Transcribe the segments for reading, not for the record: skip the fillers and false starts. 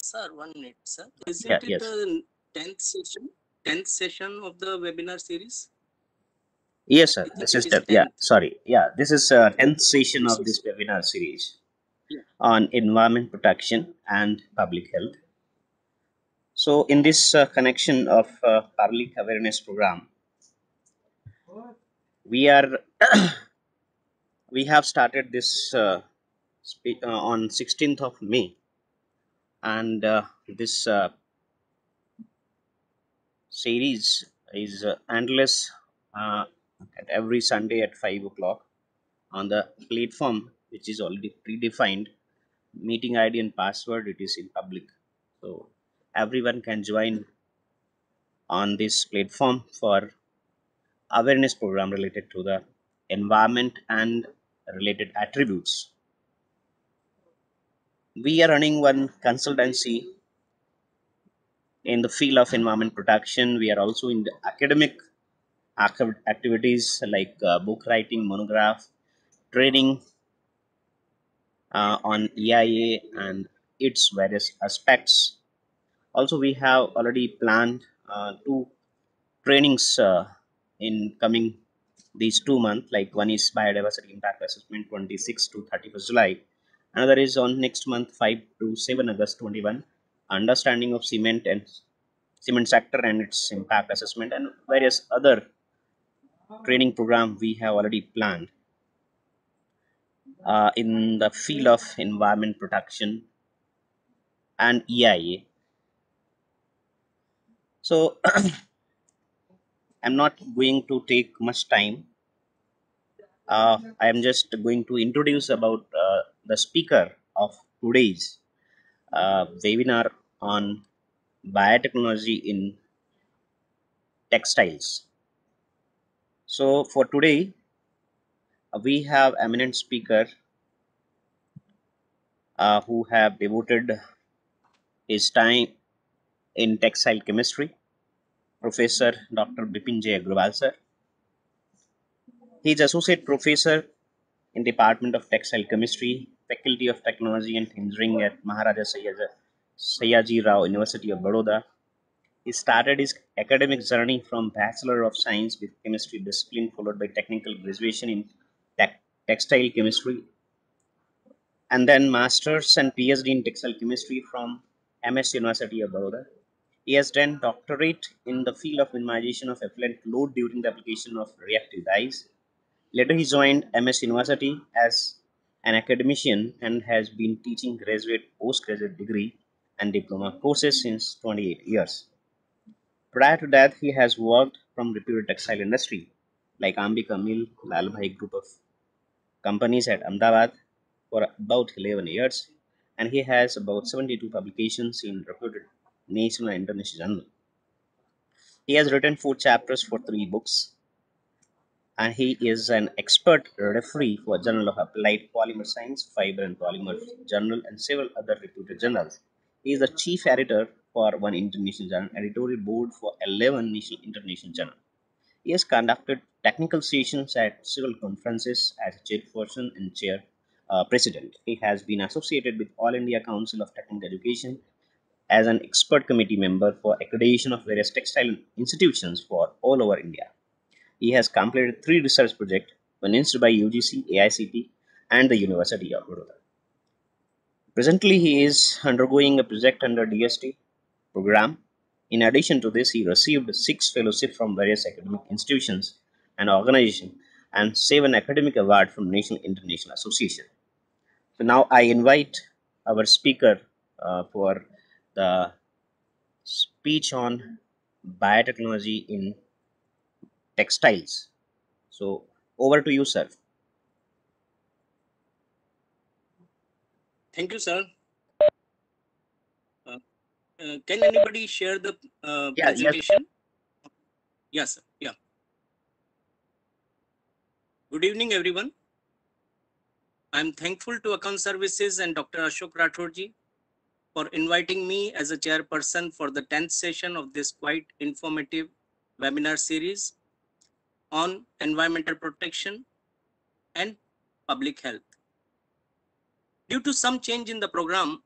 Sir, 1 minute, sir. Isn't Yeah, it yes. the 10th session? 10th session of the webinar series? Yes, sir. I think This is it is the, yeah, 10th. sorry. Yeah, this is 10th session This of is, this webinar series yeah. on environment protection and public health. So in this connection of public awareness program, we are we have started this on 16th of May, and this series is endless uh, at every Sunday at 5 o'clock on the platform which is already predefined. Meeting ID and password, it is in public, so everyone can join on this platform for awareness program related to the environment and related attributes. We are running one consultancy in the field of environment protection. We are also in the academic activities like book writing, monograph, training on EIA and its various aspects. Also, we have already planned two trainings in coming these 2 months. Like one is biodiversity impact assessment 26 to 31st July. Another is on next month 5 to 7 August 21, understanding of cement and cement sector and its impact assessment, and various other training program we have already planned in the field of environment protection and EIA. So I'm not going to take much time. I am just going to introduce about the speaker of today's webinar on biotechnology in textiles. So for today, we have eminent speaker who have devoted his time in textile chemistry, Professor Dr. Bipin J. Agrawal sir. He is associate professor in Department of Textile Chemistry, Faculty of Technology and Engineering at Maharaja Sayaji Rao University of Baroda. He started his academic journey from Bachelor of Science with Chemistry discipline, followed by technical graduation in textile chemistry, and then Masters and PhD in textile chemistry from MS University of Baroda. He has done doctorate in the field of minimization of effluent load during the application of reactive dyes. Later, he joined MS University as an academician and has been teaching graduate, postgraduate degree and diploma courses since 28 years. Prior to that, he has worked from reputed textile industry like Ambika Mill, Lalbhai Group of companies at Ahmedabad for about 11 years, and he has about 72 publications in reputed national and international journals. He has written 4 chapters for 3 books, and he is an expert referee for Journal of Applied Polymer Science, Fiber and Polymer Journal, and several other reputed journals. He is the chief editor for one international journal, editorial board for 11 national international journals. He has conducted technical sessions at several conferences as chairperson and chair president. He has been associated with All India Council of Technical Education as an expert committee member for accreditation of various textile institutions for all over India. He has completed 3 research projects financed by UGC, AICT, and the University of Baroda. Presently, he is undergoing a project under DST program. In addition to this, he received 6 fellowships from various academic institutions and organizations and 7 academic awards from national international association. So now I invite our speaker for the speech on biotechnology in textiles. So over to you, sir. Thank you, sir. Uh, can anybody share the Yeah, yes. presentation? Yes, sir. Yeah. Good evening, everyone. I'm thankful to Account Services and Dr. Ashok Rathorji for inviting me as a chairperson for the 10th session of this quite informative webinar series on environmental protection and public health. Due to some change in the program,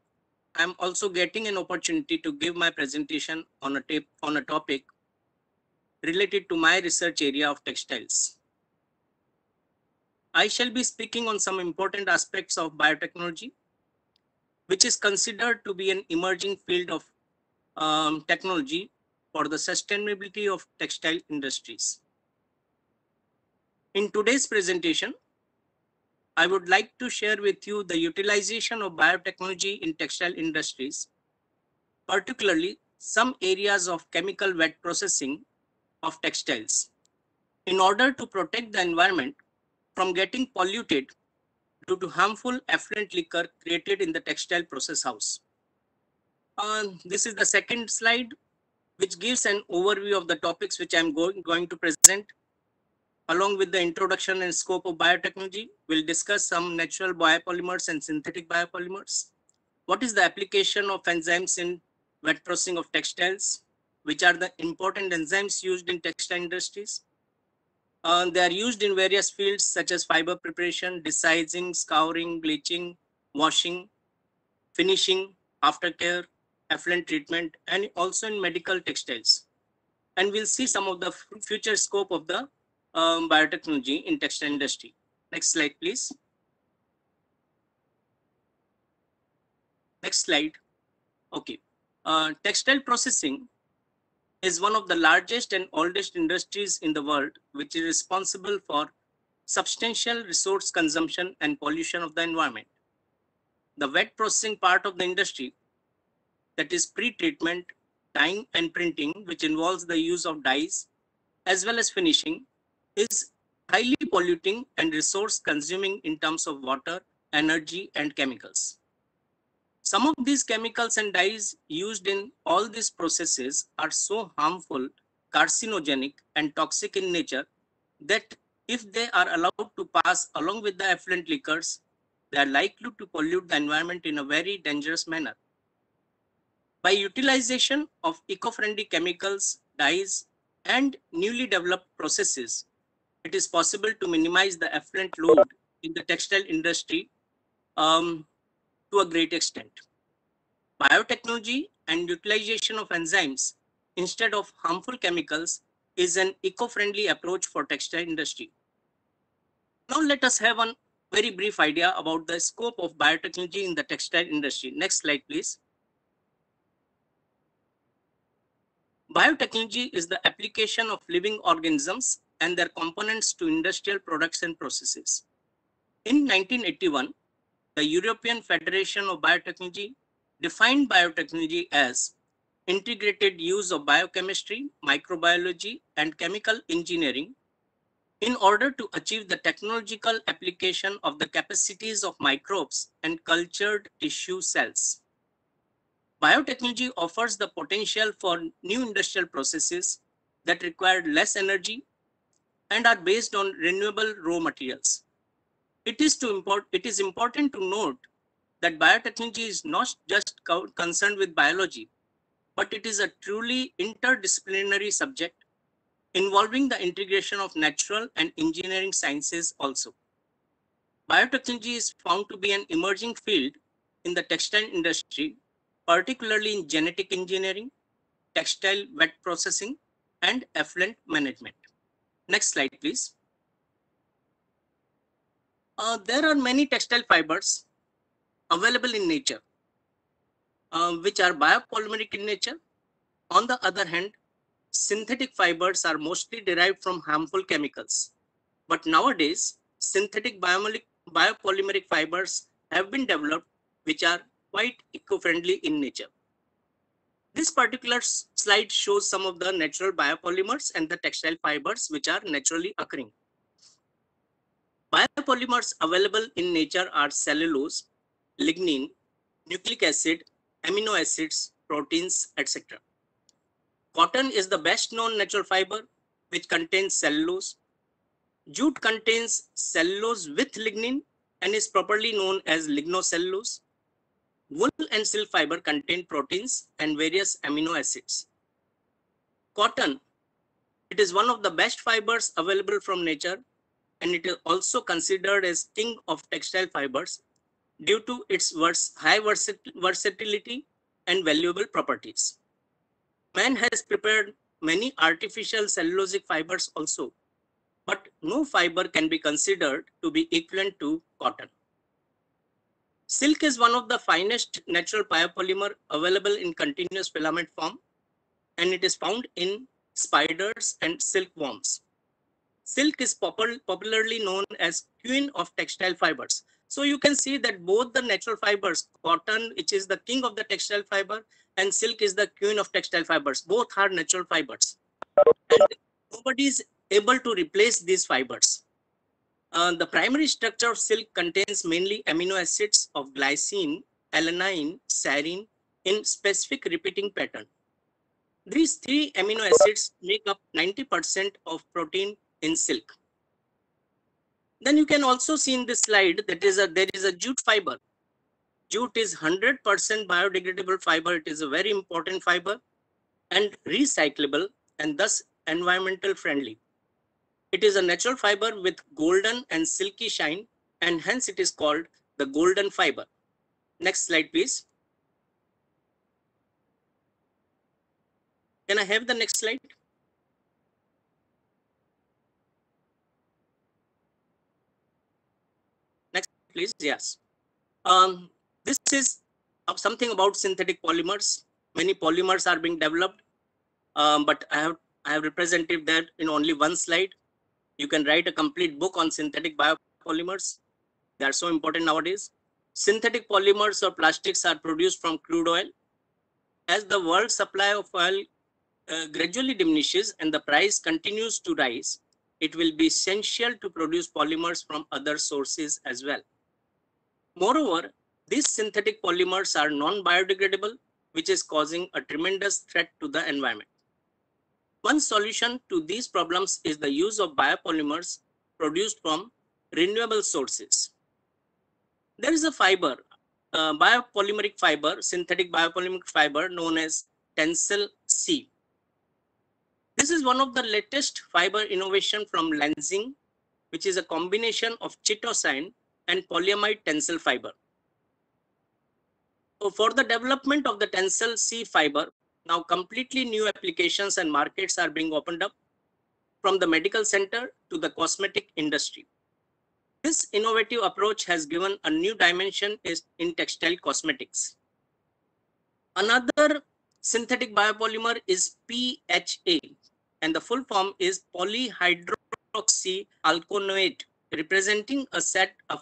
I'm also getting an opportunity to give my presentation on a topic related to my research area of textiles. I shall be speaking on some important aspects of biotechnology, which is considered to be an emerging field of technology for the sustainability of textile industries. In today's presentation, I would like to share with you the utilization of biotechnology in textile industries, particularly some areas of chemical wet processing of textiles, in order to protect the environment from getting polluted due to harmful effluent liquor created in the textile process house. This is the second slide, which gives an overview of the topics which I'm going to present. Along with the introduction and scope of biotechnology, we'll discuss some natural biopolymers and synthetic biopolymers. What is the application of enzymes in wet processing of textiles? Which are the important enzymes used in textile industries? They are used in various fields such as fiber preparation, desizing, scouring, bleaching, washing, finishing, aftercare, effluent treatment, and also in medical textiles. And we'll see some of the future scope of the biotechnology in textile industry. Next slide, please. Next slide. Okay. Textile processing is one of the largest and oldest industries in the world, which is responsible for substantial resource consumption and pollution of the environment. The wet processing part of the industry, that is pre-treatment, dyeing and printing, which involves the use of dyes, as well as finishing, is highly polluting and resource consuming in terms of water, energy, and chemicals. Some of these chemicals and dyes used in all these processes are so harmful, carcinogenic, and toxic in nature that if they are allowed to pass along with the effluent liquors, they are likely to pollute the environment in a very dangerous manner. By utilization of eco-friendly chemicals, dyes, and newly developed processes, it is possible to minimize the effluent load in the textile industry to a great extent. Biotechnology and utilization of enzymes instead of harmful chemicals is an eco-friendly approach for textile industry. Now let us have a very brief idea about the scope of biotechnology in the textile industry. Next slide, please. Biotechnology is the application of living organisms and their components to industrial products and processes. In 1981, the European Federation of Biotechnology defined biotechnology as integrated use of biochemistry, microbiology, and chemical engineering in order to achieve the technological application of the capacities of microbes and cultured tissue cells. Biotechnology offers the potential for new industrial processes that require less energy and are based on renewable raw materials. It is important to note that biotechnology is not just concerned with biology, but it is a truly interdisciplinary subject involving the integration of natural and engineering sciences also. Biotechnology is found to be an emerging field in the textile industry, particularly in genetic engineering, textile wet processing, and effluent management. Next slide, please. There are many textile fibers available in nature, which are biopolymeric in nature. On the other hand, synthetic fibers are mostly derived from harmful chemicals. But nowadays, synthetic biopolymeric fibers have been developed, which are quite eco-friendly in nature. This particular slide shows some of the natural biopolymers and the textile fibers which are naturally occurring. Biopolymers available in nature are cellulose, lignin, nucleic acid, amino acids, proteins, etc. Cotton is the best known natural fiber which contains cellulose. Jute contains cellulose with lignin and is properly known as lignocellulose. Wool and silk fiber contain proteins and various amino acids. Cotton, it is one of the best fibers available from nature, and it is also considered as king of textile fibers, due to its high versatility and valuable properties. Man has prepared many artificial cellulosic fibers also, but no fiber can be considered to be equivalent to cotton. Silk is one of the finest natural biopolymer available in continuous filament form, and it is found in spiders and silkworms. Silk is popularly known as queen of textile fibers. So you can see that both the natural fibers, cotton, which is the king of the textile fiber, and silk is the queen of textile fibers. Both are natural fibers, and nobody is able to replace these fibers. The primary structure of silk contains mainly amino acids of glycine, alanine, serine in specific repeating pattern. These three amino acids make up 90% of protein in silk. Then you can also see in this slide that there is a jute fiber. Jute is 100% biodegradable fiber. It is a very important fiber and recyclable and thus environmental friendly. It is a natural fiber with golden and silky shine, and hence it is called the golden fiber. Next slide, please. Can I have the next slide? Next, please. Yes. This is something about synthetic polymers. Many polymers are being developed, but I have represented that in only one slide. You can write a complete book on synthetic biopolymers. They are so important nowadays. Synthetic polymers or plastics are produced from crude oil. As the world supply of oil gradually diminishes and the price continues to rise, it will be essential to produce polymers from other sources as well. Moreover, these synthetic polymers are non-biodegradable, which is causing a tremendous threat to the environment. One solution to these problems is the use of biopolymers produced from renewable sources. There is a fiber, biopolymeric fiber, synthetic biopolymeric fiber known as Tencel C. This is one of the latest fiber innovation from Lenzing, which is a combination of chitosan and polyamide Tencel fiber. So for the development of the Tencel C fiber, now completely new applications and markets are being opened up, from the medical center to the cosmetic industry. This innovative approach has given a new dimension in textile cosmetics. Another synthetic biopolymer is PHA, and the full form is polyhydroxyalkonoate, representing a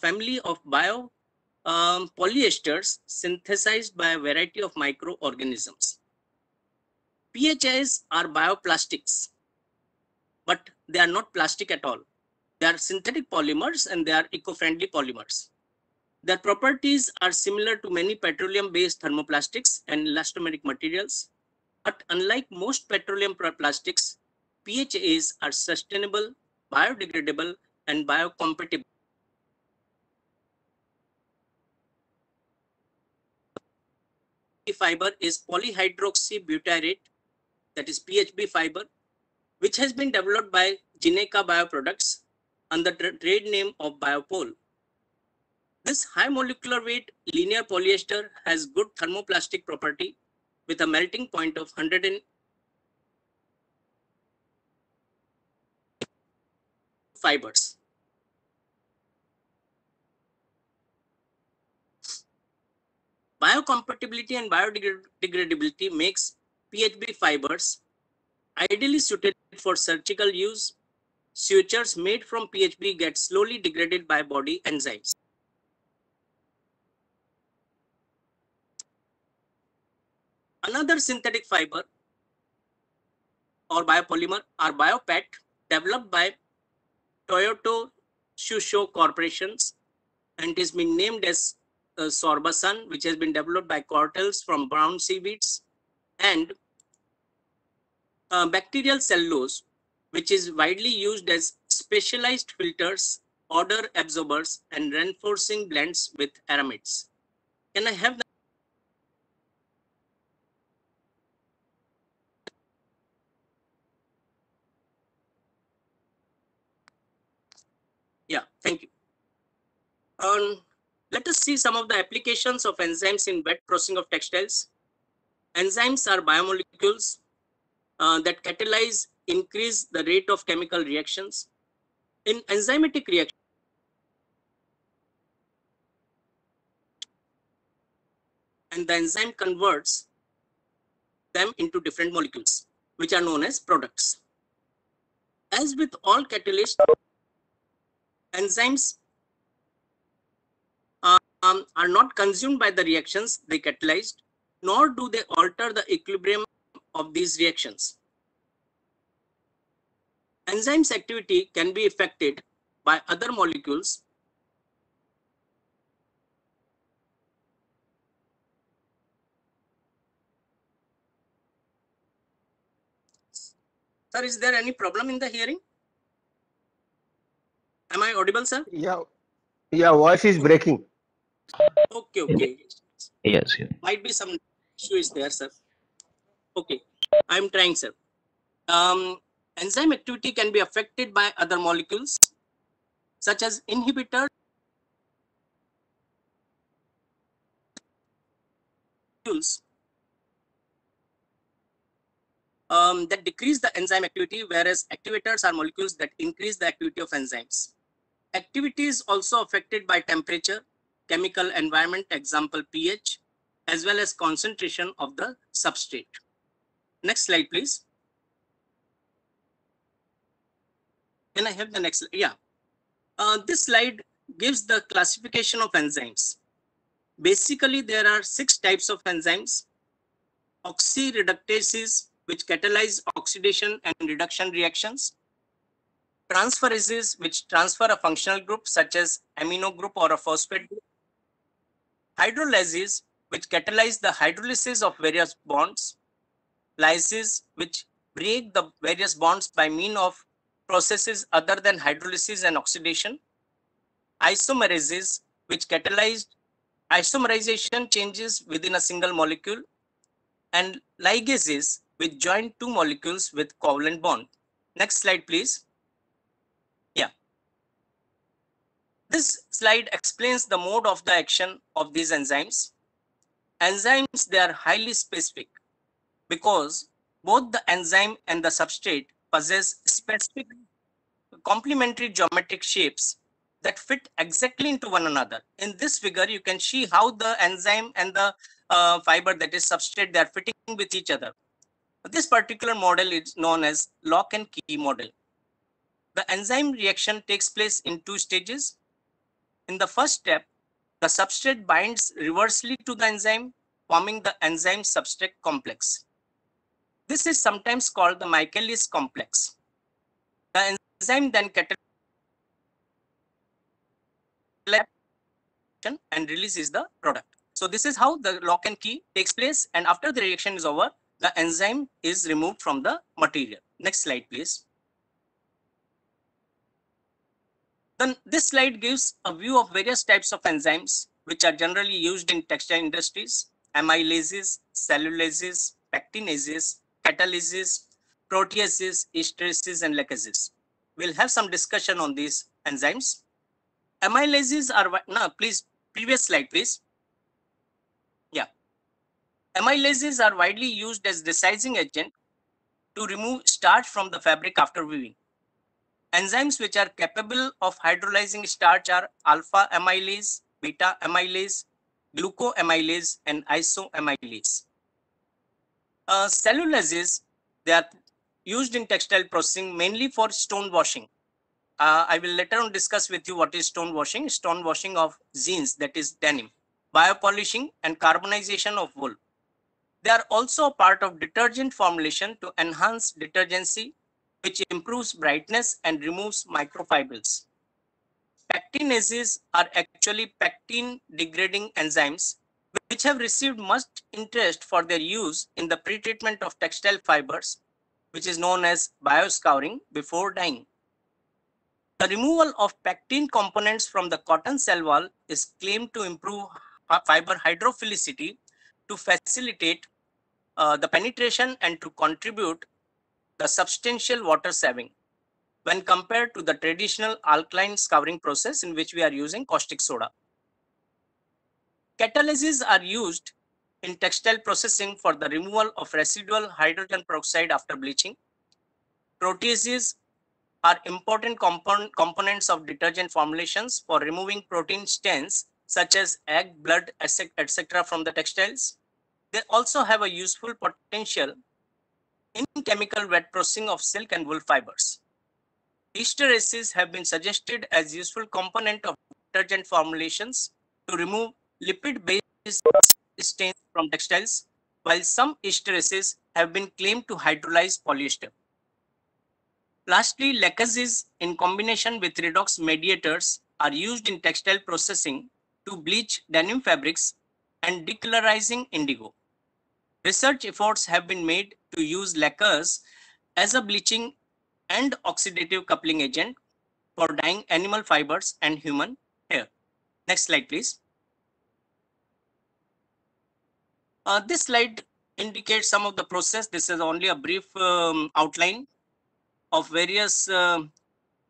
family of polyesters synthesized by a variety of microorganisms. PHAs are bioplastics, but they are not plastic at all. They are synthetic polymers and they are eco-friendly polymers. Their properties are similar to many petroleum-based thermoplastics and elastomeric materials, but unlike most petroleum plastics, PHAs are sustainable, biodegradable, and biocompatible. Fiber is polyhydroxybutyrate, that is PHB fiber, which has been developed by Gineca Bioproducts under the trade name of Biopol. This high molecular weight linear polyester has good thermoplastic property with a melting point of 100 fibers. Biocompatibility and biodegradability makes PHB fibers ideally suited for surgical use. Sutures made from PHB get slowly degraded by body enzymes. Another synthetic fiber or biopolymer are BioPET, developed by Toyota Shusho Corporations, and it has been named as Sorbasan, which has been developed by Cortels from brown seaweeds, and bacterial cellulose, which is widely used as specialized filters, odor absorbers, and reinforcing blends with aramids. Can I have the? Yeah, thank you. Let us see some of the applications of enzymes in wet processing of textiles. Enzymes are biomolecules that catalyze, increase the rate of chemical reactions. In enzymatic reaction, and the enzyme converts them into different molecules, which are known as products. As with all catalysts, enzymes are not consumed by the reactions they catalyzed, nor do they alter the equilibrium of these reactions. Enzymes activity can be affected by other molecules. Sir, is there any problem in the hearing? Am I audible, sir? Yeah, voice is breaking. Okay. Yes, yes. Might be some issue is there, sir. Okay, I'm trying, sir. Enzyme activity can be affected by other molecules, such as inhibitors that decrease the enzyme activity, whereas activators are molecules that increase the activity of enzymes. Activity is also affected by temperature, chemical environment, example pH, as well as concentration of the substrate. Next slide, please. Can I have the next? Yeah. This slide gives the classification of enzymes. Basically, there are 6 types of enzymes. Oxireductases, which catalyze oxidation and reduction reactions. Transferases, which transfer a functional group such as amino group or a phosphate group. Hydrolyses, which catalyze the hydrolysis of various bonds. Lyses, which break the various bonds by means of processes other than hydrolysis and oxidation. Isomerases, which catalyze isomerization changes within a single molecule. And ligases, which join 2 molecules with covalent bond. Next slide, please. Yeah. This slide explains the mode of the action of these enzymes. Enzymes, they are highly specific because both the enzyme and the substrate possess specific complementary geometric shapes that fit exactly into one another. In this figure, you can see how the enzyme and the fiber, that is substrate, they are fitting with each other. This particular model is known as lock and key model. The enzyme reaction takes place in 2 stages. In the first step, the substrate binds reversely to the enzyme, forming the enzyme substrate complex. This is sometimes called the Michaelis complex. The enzyme then catalyzes and releases the product. So this is how the lock and key takes place, and after the reaction is over, the enzyme is removed from the material. Next slide, please. Then this slide gives a view of various types of enzymes which are generally used in textile industries: amylases, cellulases, pectinases, catalysis, proteases, esterases, and lacases. We'll have some discussion on these enzymes. Amylases are, no, please, previous slide, please. Yeah. Amylases are widely used as resizing agent to remove starch from the fabric after weaving. Enzymes which are capable of hydrolyzing starch are alpha amylase, beta amylase, glucoamylase, and isoamylase. Cellulases, they are used in textile processing mainly for stone washing. I will later on discuss with you what is stone washing. Stone washing of jeans, that is denim, biopolishing, and carbonization of wool. They are also a part of detergent formulation to enhance detergency, which improves brightness and removes microfibers. Pectinases are actually pectin degrading enzymes which have received much interest for their use in the pretreatment of textile fibers, which is known as bioscouring before dyeing. The removal of pectin components from the cotton cell wall is claimed to improve fiber hydrophilicity, to facilitate the penetration, and to contribute the substantial water saving when compared to the traditional alkaline scouring process in which we are using caustic soda. Catalyses are used in textile processing for the removal of residual hydrogen peroxide after bleaching. Proteases are important components of detergent formulations for removing protein stains such as egg, blood, etc. from the textiles. They also have a useful potential in chemical wet processing of silk and wool fibers. Esterases have been suggested as useful component of detergent formulations to remove lipid-based stains from textiles, while some esterases have been claimed to hydrolyze polyester. Lastly, lacases in combination with redox mediators are used in textile processing to bleach denim fabrics and decolorizing indigo. Research efforts have been made to use lacquers as a bleaching and oxidative coupling agent for dyeing animal fibers and human hair. Next slide, please. This slide indicates some of the process. This is only a brief outline of various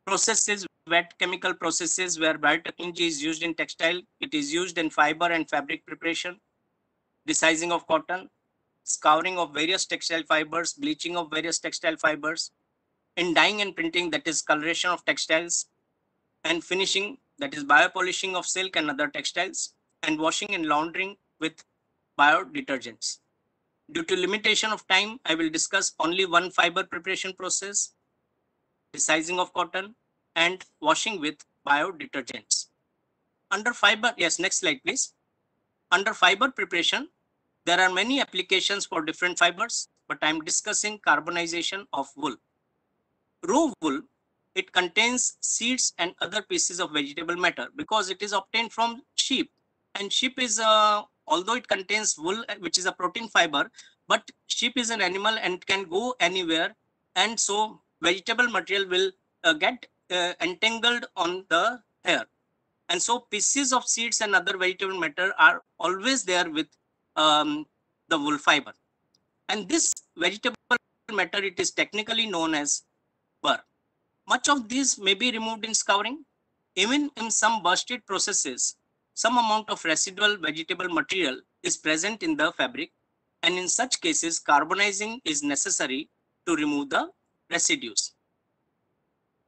processes, wet chemical processes where biotechnology is used in textile. It is used in fiber and fabric preparation, desizing of cotton, scouring of various textile fibers, bleaching of various textile fibers, in dyeing and printing, that is coloration of textiles, and finishing, that is biopolishing of silk and other textiles, and washing and laundering with biodetergents. Due to limitation of time, I will discuss only one fiber preparation process, desizing of cotton, and washing with biodetergents. Under fiber, yes, next slide, please. Under fiber preparation, there are many applications for different fibers, but I'm discussing carbonization of wool. Raw wool, it contains seeds and other pieces of vegetable matter because it is obtained from sheep. And sheep is, although it contains wool, which is a protein fiber, but sheep is an animal and can go anywhere. And so vegetable material will get entangled on the hair. And so pieces of seeds and other vegetable matter are always there with the wool fiber. And this vegetable matter, it is technically known as burr. Much of these may be removed in scouring. Even in some bursted processes, some amount of residual vegetable material is present in the fabric, and in such cases, carbonizing is necessary to remove the residues.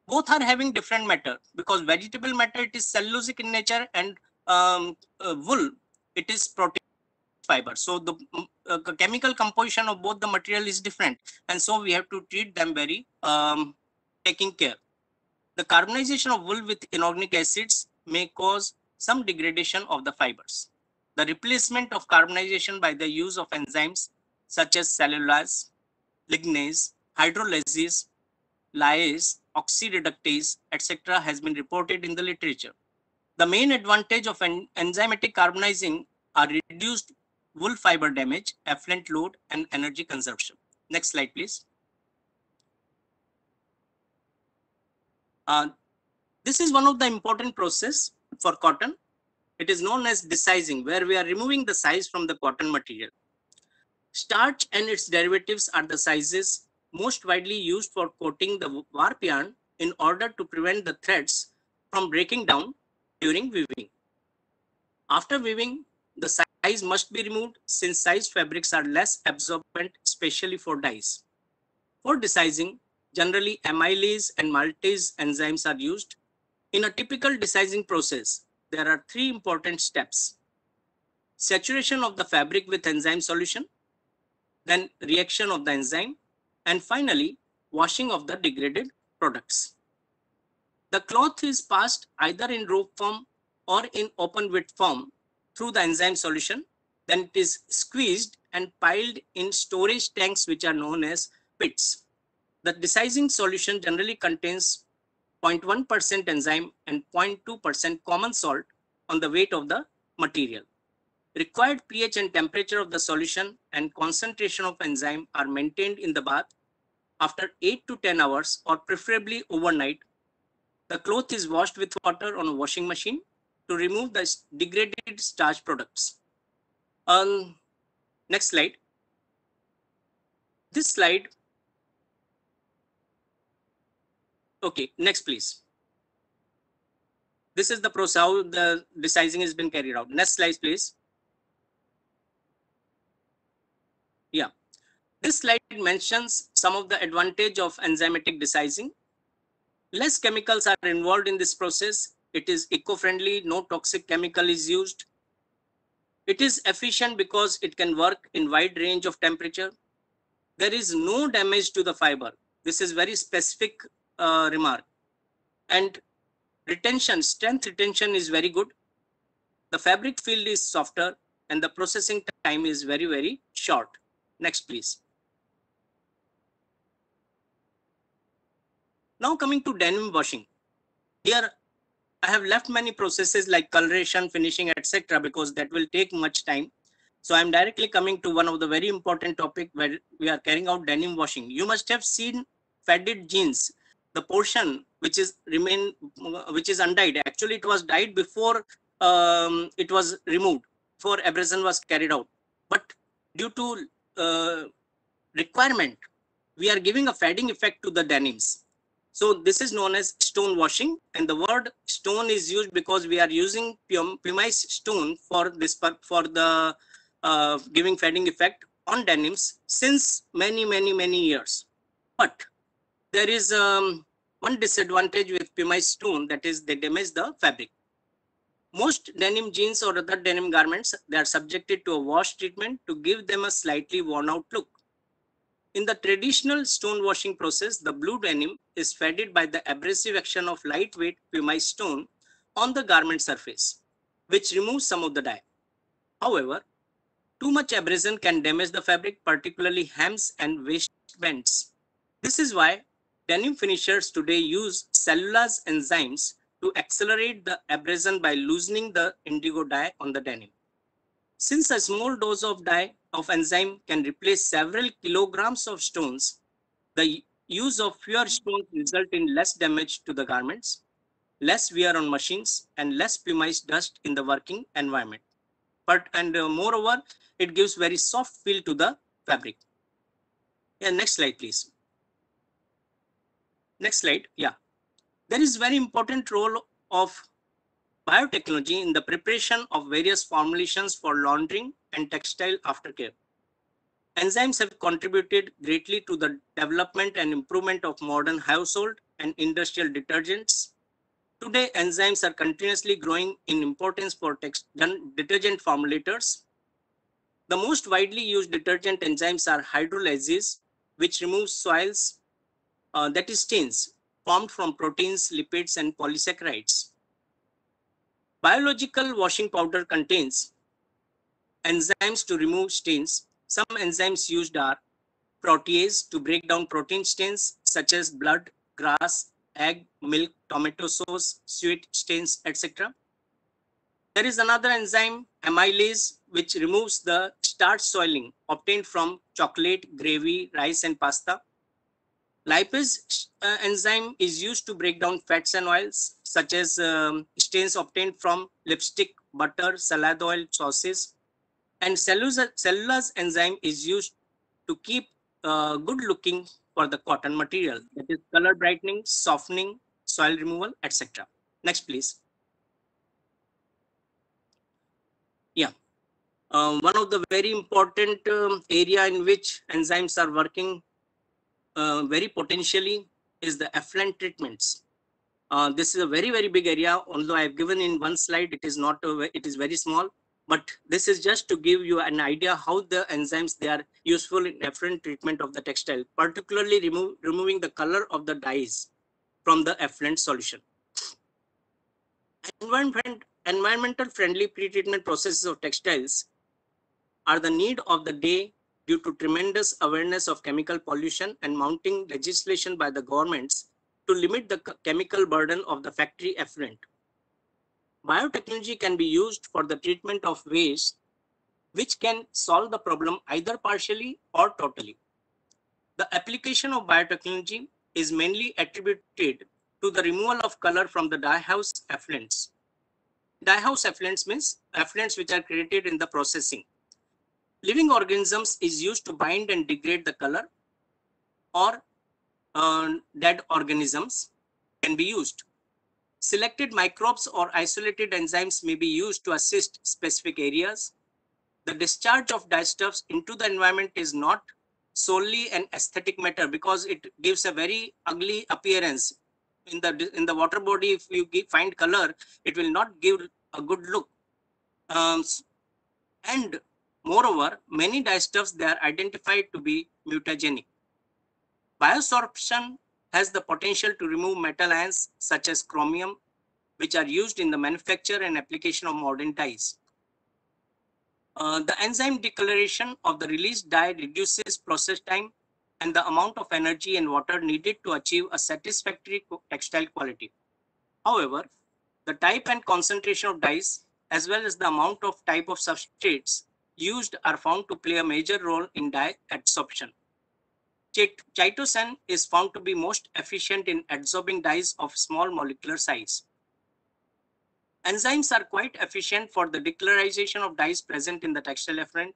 Both are having different matter because vegetable matter, it is cellulosic in nature, and wool, it is protein fiber. So the chemical composition of both the material is different, and so we have to treat them very taking care. The carbonization of wool with inorganic acids may cause some degradation of the fibers. The replacement of carbonization by the use of enzymes such as cellulase, lignase, hydrolysis, lyase, oxireductase, etc. has been reported in the literature. The main advantage of enzymatic carbonizing are reduced wool fiber damage, effluent load, and energy consumption. Next slide, please. This is one of the important process for cotton. It is known as desizing, where we are removing the size from the cotton material. Starch and its derivatives are the sizes most widely used for coating the warp yarn in order to prevent the threads from breaking down during weaving. After weaving, the size must be removed since sized fabrics are less absorbent, especially for dyes. For desizing, generally amylase and maltase enzymes are used. In a typical desizing process, there are three important steps: saturation of the fabric with enzyme solution, then reaction of the enzyme, and finally washing of the degraded products. The cloth is passed either in rope form or in open wet form through the enzyme solution. Then it is squeezed and piled in storage tanks, which are known as pits. The desizing solution generally contains 0.1% enzyme and 0.2% common salt on the weight of the material. Required pH and temperature of the solution and concentration of enzyme are maintained in the bath after 8 to 10 hours or preferably overnight. The cloth is washed with water on a washing machine to remove the degraded starch products. Next slide. This slide. Okay, next please. This is the process how the desizing has been carried out. Next slide, please. This slide mentions some of the advantage of enzymatic desizing. Less chemicals are involved in this process. It is eco-friendly, no toxic chemical is used. It is efficient because it can work in wide range of temperature. There is no damage to the fiber. This is very specific remark. And strength retention is very good. The fabric field is softer and the processing time is very, very short. Next, please. Now coming to denim washing. Here I have left many processes like coloration, finishing, etc. because that will take much time. So I'm directly coming to one of the very important topic where we are carrying out denim washing. You must have seen faded jeans, the portion which is undyed. Actually, it was dyed before it was removed, before abrasion was carried out. But due to requirement, we are giving a fading effect to the denims. So this is known as stone washing, and the word stone is used because we are using pumice stone for this for the giving fading effect on denims since many years. But there is one disadvantage with pumice stone, that is they damage the fabric. Most denim jeans or other denim garments, they are subjected to a wash treatment to give them a slightly worn out look. In the traditional stone washing process, the blue denim is faded by the abrasive action of lightweight pumice stone on the garment surface, which removes some of the dye. However, too much abrasion can damage the fabric, particularly hems and waistbands. This is why denim finishers today use cellulose enzymes to accelerate the abrasion by loosening the indigo dye on the denim. Since a small dose of dye of enzyme can replace several kilograms of stones, the use of fewer stones result in less damage to the garments, less wear on machines, and less pumice dust in the working environment. Moreover, it gives very soft feel to the fabric. Yeah, next slide, please. Next slide. Yeah, there is very important role of biotechnology in the preparation of various formulations for laundering and textile aftercare. Enzymes have contributed greatly to the development and improvement of modern household and industrial detergents. Today, enzymes are continuously growing in importance for detergent formulators. The most widely used detergent enzymes are hydrolases, which remove soils, that is stains, formed from proteins, lipids, and polysaccharides. Biological washing powder contains enzymes to remove stains. Some enzymes used are protease to break down protein stains such as blood, grass, egg, milk, tomato sauce, sweet stains, etc. There is another enzyme, amylase, which removes the starch soiling obtained from chocolate, gravy, rice, and pasta. Lipase enzyme is used to break down fats and oils, such as stains obtained from lipstick, butter, salad oil, sauces. And cellulose enzyme is used to keep good looking for the cotton material, that is color brightening, softening, soil removal, etc. Next, please. Yeah. One of the very important area in which enzymes are working very potentially is the effluent treatments. This is a very big area. Although I have given in one slide, it is not. It is very small. But this is just to give you an idea how the enzymes, they are useful in effluent treatment of the textile, particularly removing the color of the dyes from the effluent solution. Environmental friendly pretreatment processes of textiles are the need of the day due to tremendous awareness of chemical pollution and mounting legislation by the governments to limit the chemical burden of the factory effluent. Biotechnology can be used for the treatment of waste, which can solve the problem either partially or totally. The application of biotechnology is mainly attributed to the removal of color from the dye house effluents. Dye house effluents means effluents which are created in the processing. Living organisms is used to bind and degrade the color, or dead organisms can be used. Selected microbes or isolated enzymes may be used to assist specific areas. The discharge of dyestuffs into the environment is not solely an aesthetic matter because it gives a very ugly appearance in the water body. If you find color, it will not give a good look. And moreover, many dyestuffs, they are identified to be mutagenic. Biosorption has the potential to remove metal ions such as chromium, which are used in the manufacture and application of modern dyes. The enzyme declaration of the released dye reduces process time and the amount of energy and water needed to achieve a satisfactory textile quality. However, the type and concentration of dyes, as well as the amount of type of substrates used, are found to play a major role in dye adsorption. Chitosan is found to be most efficient in adsorbing dyes of small molecular size. Enzymes are quite efficient for the decolorization of dyes present in the textile effluent.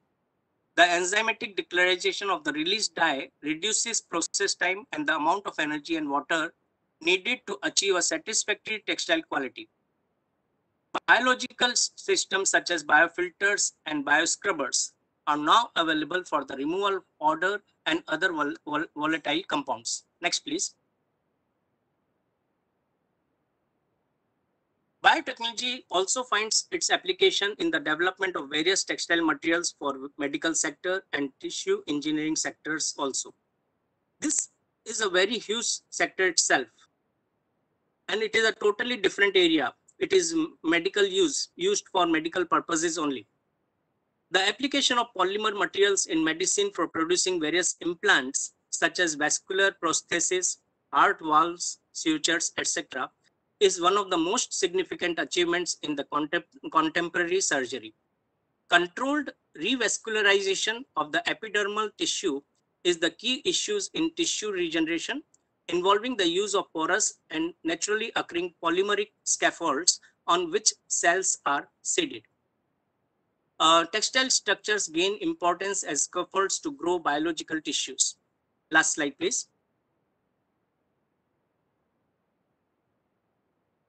The enzymatic decolorization of the released dye reduces process time and the amount of energy and water needed to achieve a satisfactory textile quality. Biological systems such as biofilters and bioscrubbers are now available for the removal of odor and other volatile compounds. Next, please. Biotechnology also finds its application in the development of various textile materials for medical sector and tissue engineering sectors also. This is a very huge sector itself, and it is a totally different area. It is medical used for medical purposes only. The application of polymer materials in medicine for producing various implants such as vascular prostheses, heart valves, sutures, etc. is one of the most significant achievements in the contemporary surgery. Controlled revascularization of the epidermal tissue is the key issues in tissue regeneration, involving the use of porous and naturally occurring polymeric scaffolds on which cells are seeded. Textile structures gain importance as scaffolds to grow biological tissues. Last slide, please.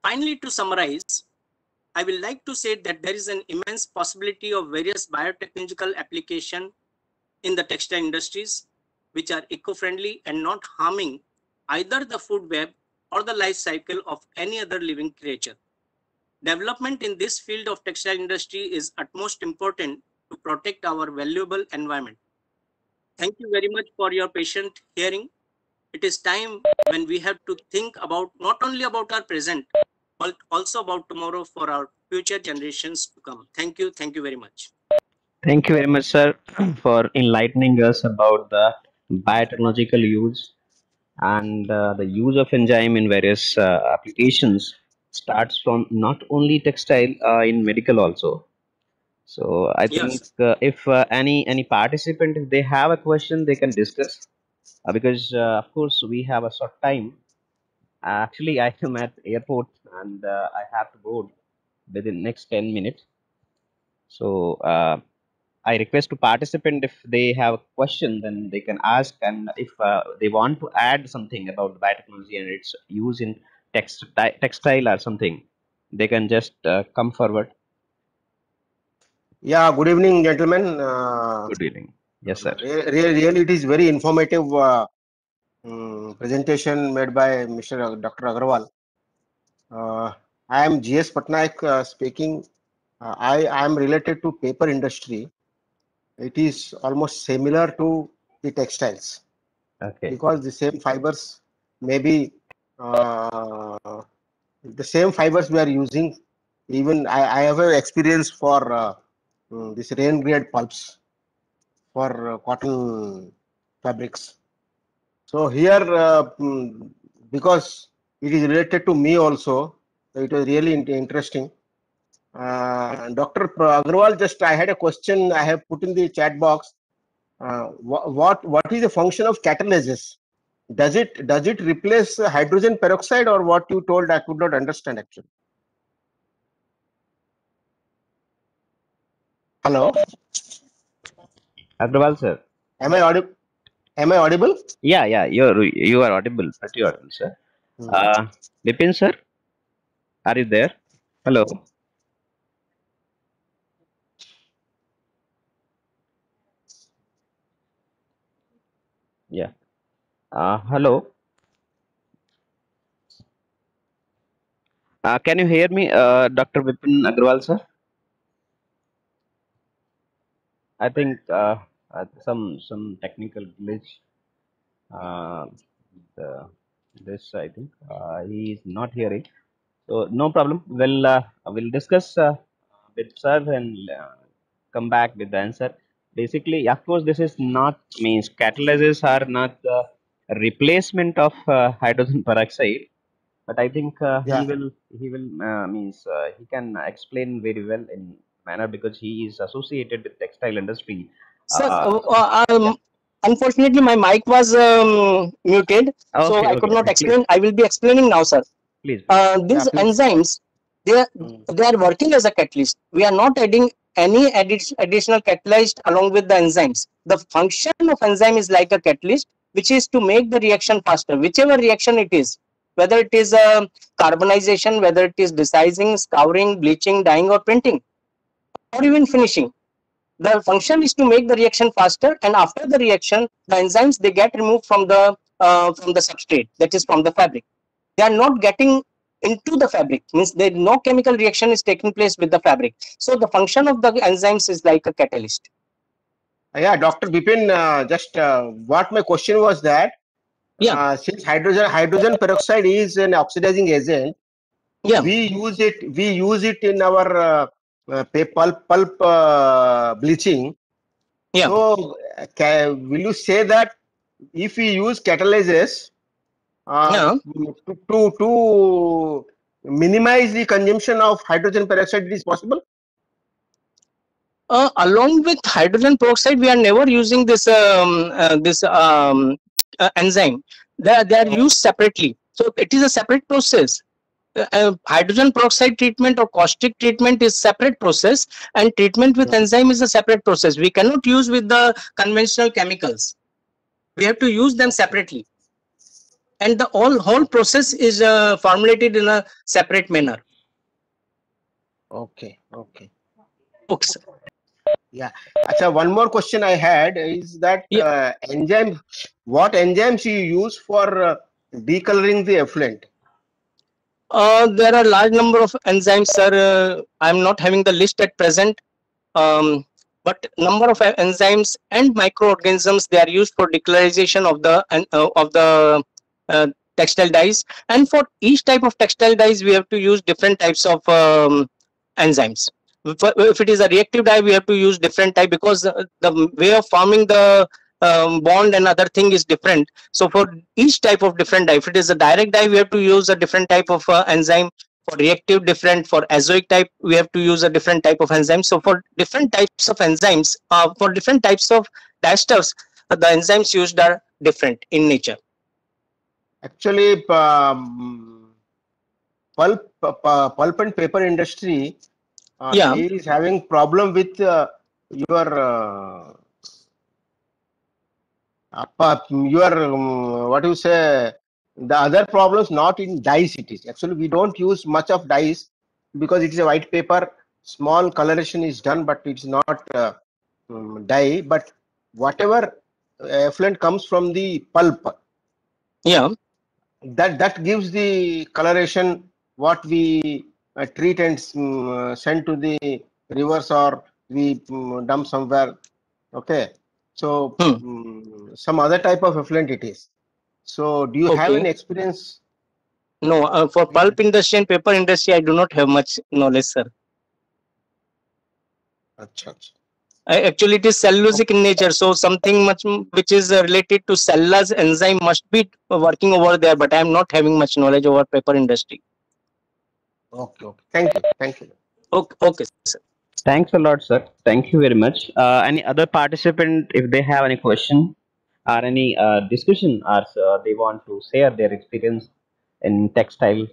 Finally, to summarize, I will like to say that there is an immense possibility of various biotechnological application in the textile industries, which are eco-friendly and not harming either the food web or the life cycle of any other living creature. Development in this field of textile industry is utmost important to protect our valuable environment. Thank you very much for your patient hearing. It is time when we have to think about not only about our present, but also about tomorrow for our future generations to come. Thank you. Thank you very much. Thank you very much, sir, for enlightening us about the biotechnological use and the use of enzyme in various applications starts from not only textile in medical also. So I think Yes. if any participant, if they have a question, they can discuss because of course we have a short time. Actually, I am at airport and I have to board within next 10 minutes. So I request to participant if they have a question, then they can ask, and if they want to add something about biotechnology and its use in textile or something, they can just come forward. Yeah, good evening, gentlemen. Good evening. Yes, sir. Really, it is very informative presentation made by Mr. Dr. Agarwal. I am GS Patnaik speaking. I am related to paper industry. It is almost similar to the textiles Okay. because the same fibers may be the same fibers we are using. Even I have an experience for this rain grade pulps for cotton fabrics. So here, because it is related to me also, so it was really interesting. Dr. Agarwal, just I had a question I have put in the chat box. What is the function of catalysis? Does it replace hydrogen peroxide, or what you told? I could not understand actually. Hello, Agrawal, sir. am I audible? Am I audible? Yeah, yeah, you are audible, pretty audible, sir. Bipin, sir, are you there? Hello. Yeah. Hello. Can you hear me, Dr. Vipin Agrawal, sir? I think some technical glitch. Uh, the, this I think he is not hearing. So no problem. We'll discuss with sir and come back with the answer. Basically, of course, this is not means catalysis are not the replacement of hydrogen peroxide, but I think Yeah. he will means he can explain very well in manner because he is associated with textile industry. Sir, So yeah. unfortunately, my mic was muted, so Okay, I could okay. not Please, explain. I will be explaining now, sir. please. Yeah. These Please. enzymes, they are, Mm. they are working as a catalyst. We are not adding any additional catalyst along with the enzymes. The function of enzyme is like a catalyst, which is to make the reaction faster, whichever reaction it is, whether it is carbonization, whether it is desicing, scouring, bleaching, dyeing, or printing, or even finishing. The function is to make the reaction faster, and after the reaction, the enzymes they get removed from the substrate, that is from the fabric. They are not getting into the fabric, means there no chemical reaction is taking place with the fabric. So the function of the enzymes is like a catalyst. Yeah, Dr. Bipin, just what my question was that Yeah, since hydrogen peroxide is an oxidizing agent, yeah, we use it in our pulp bleaching. yeah. So, will you say that if we use catalysis Yeah. to minimize the consumption of hydrogen peroxide, it is possible? Along with hydrogen peroxide, we are never using this enzyme. They are used separately. So it is a separate process. Hydrogen peroxide treatment or caustic treatment is separate process, and treatment with enzyme is a separate process. We cannot use with the conventional chemicals. We have to use them Okay, separately, and the whole okay, process is formulated in a separate manner. okay, okay. Okay. Yeah. Acha, one more question I had is that Yeah. what enzymes you use for decoloring the effluent? There are large number of enzymes, sir. I'm not having the list at present. Um, but number of enzymes and microorganisms they are used for decolorization of the uh, textile dyes. And for each type of textile dyes, we have to use different types of enzymes. If it is a reactive dye, we have to use different type because the way of forming the bond and other thing is different. So for each type of different dye, if it is a direct dye, we have to use a different type of enzyme. For reactive different, for azoic type we have to use a different type of enzyme. So for different types of enzymes, for different types of diesters, the enzymes used are different in nature. Actually, pulp and paper industry Yeah. is having problem with your what do you say, the other problems not in dyes. It is actually we don't use much of dyes because it is a white paper, small coloration is done, but it's not dye. But whatever effluent comes from the pulp, Yeah. that gives the coloration what we treat and send to the rivers, or we dump somewhere. Okay, so Hmm. some other type of effluent it is. So do you have Okay. any experience? No, for with pulp industry and paper industry I do not have much knowledge, sir. Acha, acha. Actually it is cellulosic in nature, so something much which is related to cellulose enzyme must be working over there, but I am not having much knowledge over paper industry. Okay, okay, thank you, thank you. Okay, okay, sir. Thanks a lot, sir. Thank you very much. Any other participant, if they have any question or any discussion, or they want to share their experience in textile.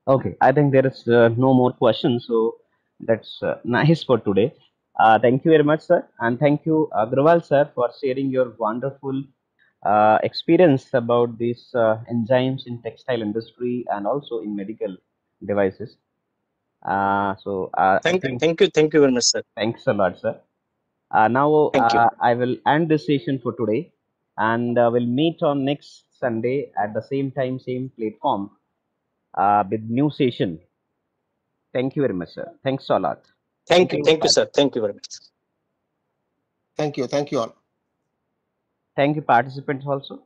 Okay, I think there is no more questions, so that's nice for today. Thank you very much, sir, and thank you, Agrawal, sir, for sharing your wonderful experience about these enzymes in textile industry and also in medical devices. I think Thank you very much, sir. thanks a lot, sir. Now Thank you. I will end this session for today, and we'll meet on next Sunday at the same time, same platform, with new session. Thank you very much, sir. Thanks a lot. Thank you, sir. Thank you very much. Thank you all. Thank you, participants also.